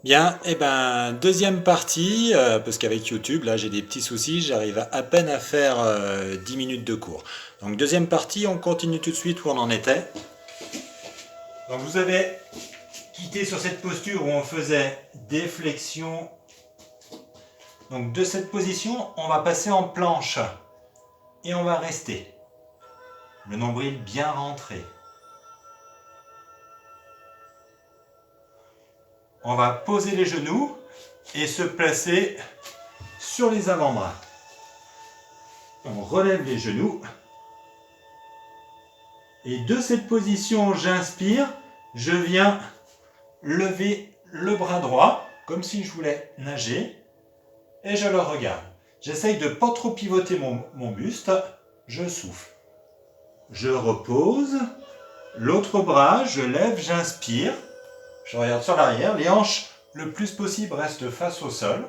Bien, eh ben, deuxième partie, parce qu'avec YouTube, là, j'ai des petits soucis, j'arrive à peine à faire 10 minutes de cours. Donc, deuxième partie, on continue tout de suite où on en était. Donc, vous avez quitté sur cette posture où on faisait des flexions. Donc, de cette position, on va passer en planche et on va rester. Le nombril bien rentré. On va poser les genoux et se placer sur les avant-bras. On relève les genoux. Et de cette position, j'inspire, je viens lever le bras droit, comme si je voulais nager, et je le regarde. J'essaye de ne pas trop pivoter mon buste, je souffle. Je repose, l'autre bras, je lève, j'inspire, je regarde sur l'arrière, les hanches le plus possible restent face au sol.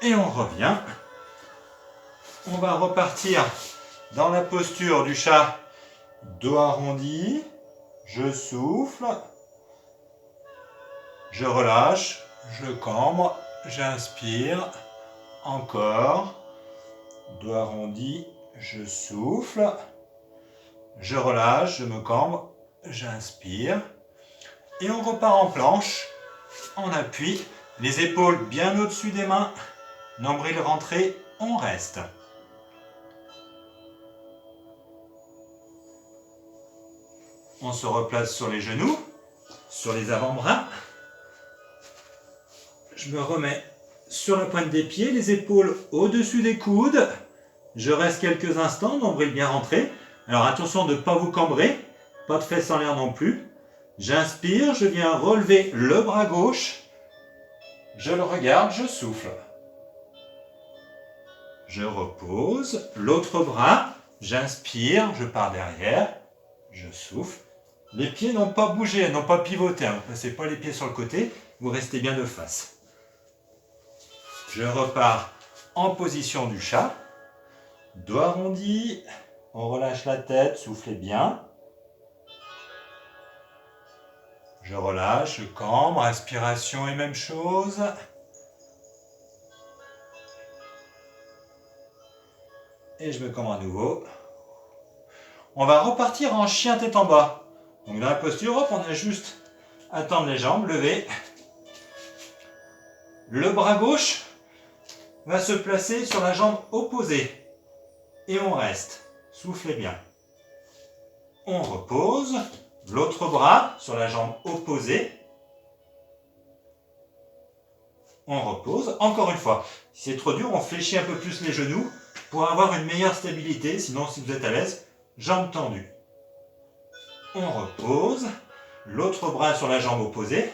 Et on revient. On va repartir dans la posture du chat, dos arrondi, je souffle, je relâche, je cambre, j'inspire, encore, dos arrondi, je souffle, je relâche, je me cambre, j'inspire, et on repart en planche, en appui, les épaules bien au-dessus des mains, nombril rentré, on reste. On se replace sur les genoux, sur les avant-bras. Je me remets sur la pointe des pieds, les épaules au-dessus des coudes. Je reste quelques instants, nombril bien rentré. Alors attention de ne pas vous cambrer, pas de fesses en l'air non plus. J'inspire, je viens relever le bras gauche. Je le regarde, je souffle. Je repose, l'autre bras, j'inspire, je pars derrière, je souffle. Les pieds n'ont pas bougé, n'ont pas pivoté, vous ne passez pas les pieds sur le côté, vous restez bien de face. Je repars en position du chat, dos arrondi, on relâche la tête, soufflez bien. Je relâche, je cambre, inspiration et même chose. Et je me cambre à nouveau. On va repartir en chien tête en bas. Donc dans la posture, hop, on a juste à tendre les jambes, lever. Le bras gauche va se placer sur la jambe opposée. Et on reste. Soufflez bien. On repose. L'autre bras sur la jambe opposée. On repose. Encore une fois. Si c'est trop dur, on fléchit un peu plus les genoux pour avoir une meilleure stabilité. Sinon, si vous êtes à l'aise, jambes tendues. On repose. L'autre bras sur la jambe opposée.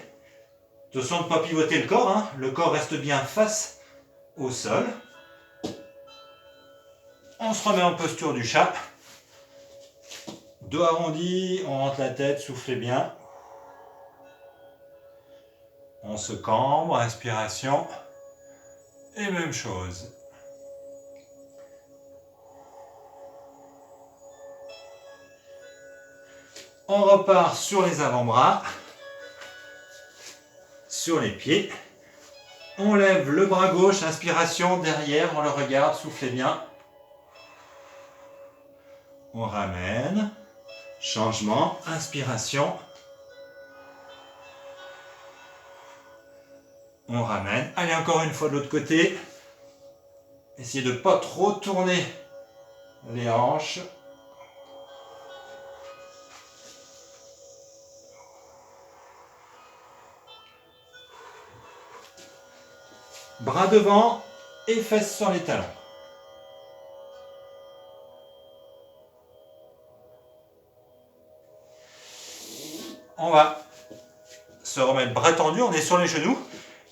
Attention de ne pas pivoter le corps. Le corps reste bien face au sol. On se remet en posture du chat. Dos arrondi, on rentre la tête, soufflez bien. On se cambre, inspiration. Et même chose. On repart sur les avant-bras, sur les pieds. On lève le bras gauche, inspiration, derrière, on le regarde, soufflez bien. On ramène, changement, inspiration. On ramène. Allez, encore une fois de l'autre côté. Essayez de ne pas trop tourner les hanches. Bras devant et fesses sur les talons. On va se remettre bras tendus, on est sur les genoux.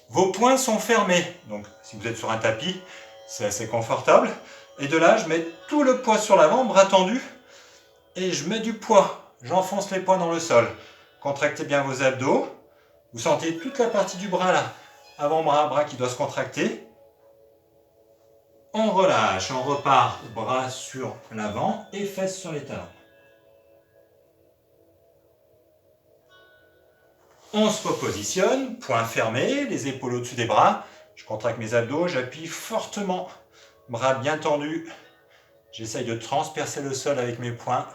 Vos poings sont fermés. Donc si vous êtes sur un tapis, c'est assez confortable. Et de là, je mets tout le poids sur l'avant, bras tendus. Et je mets du poids. J'enfonce les poings dans le sol. Contractez bien vos abdos. Vous sentez toute la partie du bras là. Avant-bras, bras qui doit se contracter. On relâche, on repart, bras sur l'avant et fesses sur les talons. On se repositionne, poings fermés, les épaules au-dessus des bras. Je contracte mes abdos, j'appuie fortement, bras bien tendus. J'essaye de transpercer le sol avec mes poings.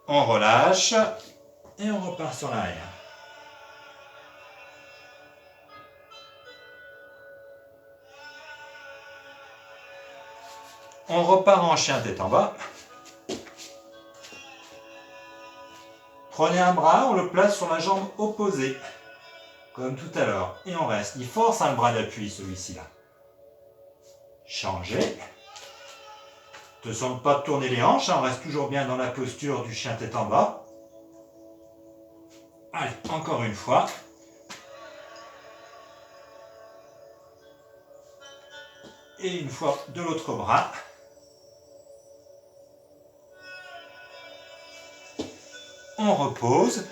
On relâche et on repart sur l'arrière. On repart en chien tête en bas. Prenez un bras, on le place sur la jambe opposée, comme tout à l'heure. Et on reste. Il force le bras d'appui, celui-ci là. Changez. Ne sens pas tourner les hanches, on reste toujours bien dans la posture du chien tête en bas. Allez, encore une fois. Et une fois de l'autre bras. On repose.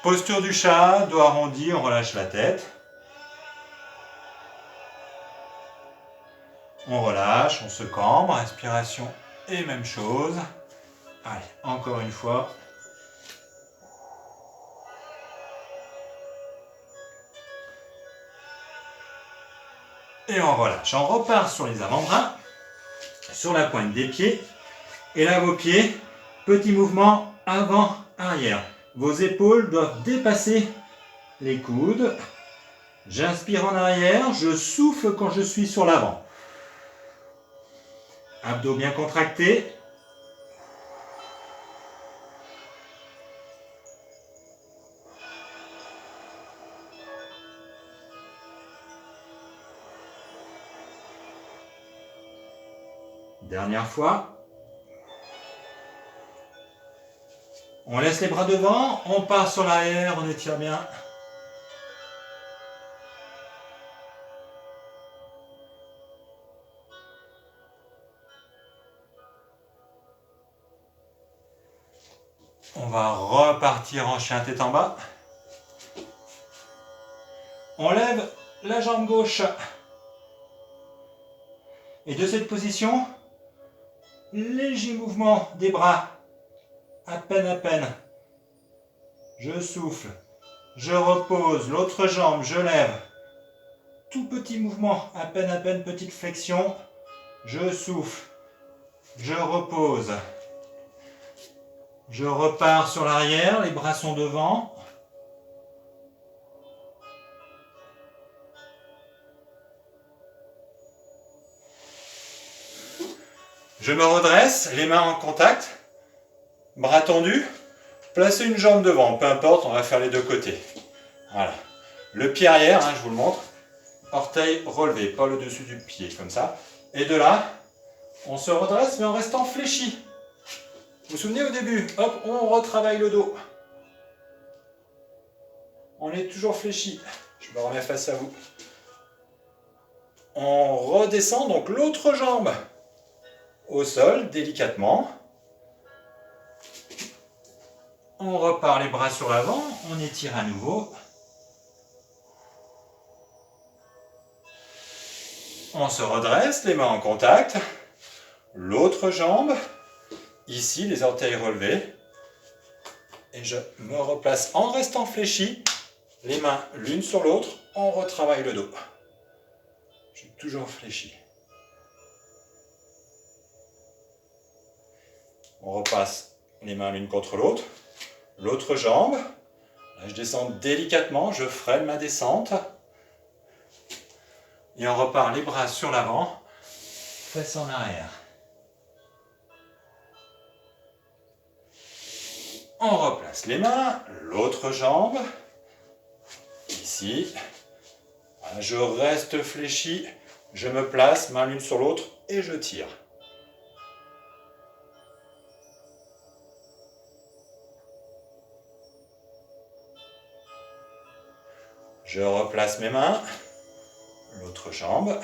Posture du chat, dos arrondi, on relâche la tête. On relâche, on se cambre, respiration et même chose. Allez, encore une fois. Et on relâche. On repart sur les avant-bras, sur la pointe des pieds. Et là, vos pieds, petit mouvement avant-arrière. Vos épaules doivent dépasser les coudes. J'inspire en arrière, je souffle quand je suis sur l'avant. Abdos bien contractés. Dernière fois. On laisse les bras devant, on part sur l'arrière, on étire bien. On va repartir en chien tête en bas. On lève la jambe gauche. Et de cette position, léger mouvement des bras. À peine. Je souffle. Je repose. L'autre jambe, je lève. Tout petit mouvement. À peine, petite flexion. Je souffle. Je repose. Je repars sur l'arrière. Les bras sont devant. Je me redresse. Les mains en contact. Bras tendus, placez une jambe devant, peu importe, on va faire les deux côtés. Voilà. Le pied arrière, je vous le montre, orteil relevé, pas le dessus du pied, comme ça. Et de là, on se redresse, mais en restant fléchi. Vous vous souvenez au début, hop, on retravaille le dos. On est toujours fléchi. Je me remets face à vous. On redescend donc l'autre jambe au sol, délicatement. On repart les bras sur l'avant, on étire à nouveau. On se redresse, les mains en contact. L'autre jambe, ici les orteils relevés. Et je me replace en restant fléchi, les mains l'une sur l'autre, on retravaille le dos. Je suis toujours fléchi. On repasse les mains l'une contre l'autre. L'autre jambe, là, je descends délicatement, je freine ma descente. Et on repart les bras sur l'avant, fesses en arrière. On replace les mains, l'autre jambe, ici. Je reste fléchi, je me place, main l'une sur l'autre et je tire. Je replace mes mains, l'autre jambe.